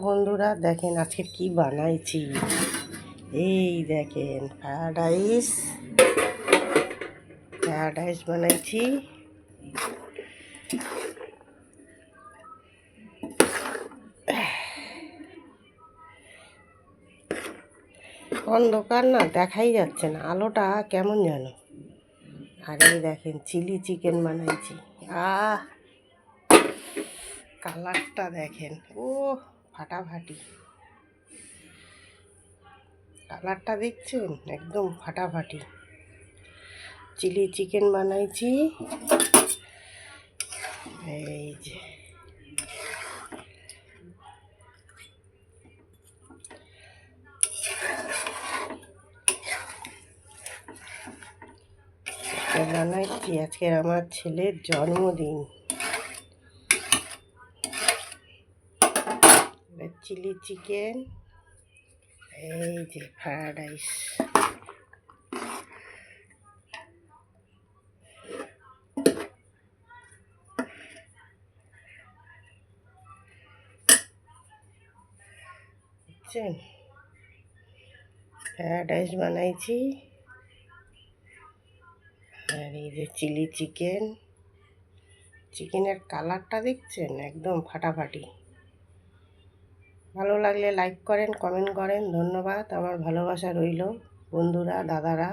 বন্ধুরা দেখেন আজকে কি বানাইছি। এই দেখেন ফ্রায়েড রাইস বানাইছি। অন্ধকার না, দেখাই যাচ্ছে না, আলোটা কেমন যেন। আর এই দেখেন চিলি চিকেন বানাইছি। কালারটা দেখেন, ও ফাটাফাটি কালারটা দেখছেন, একদম ফাটাফাটি। চিলি চিকেন বানাইছি। এই যে বানাইছি, আজকে আমার ছেলের জন্মদিন। চিলি চিকেন, এই যে ফ্রায়েড রাইস। দেখছেন, ফ্রায়েড রাইস বানাইছি। আর এই যে চিলি চিকেন, চিকেনের কালারটা দেখছেন, একদম ফাটাফাটি। ভালো লাগলে লাইক করেন, কমেন্ট করেন। ধন্যবাদ, আমার ভালোবাসা রইল বন্ধুরা, দাদারা।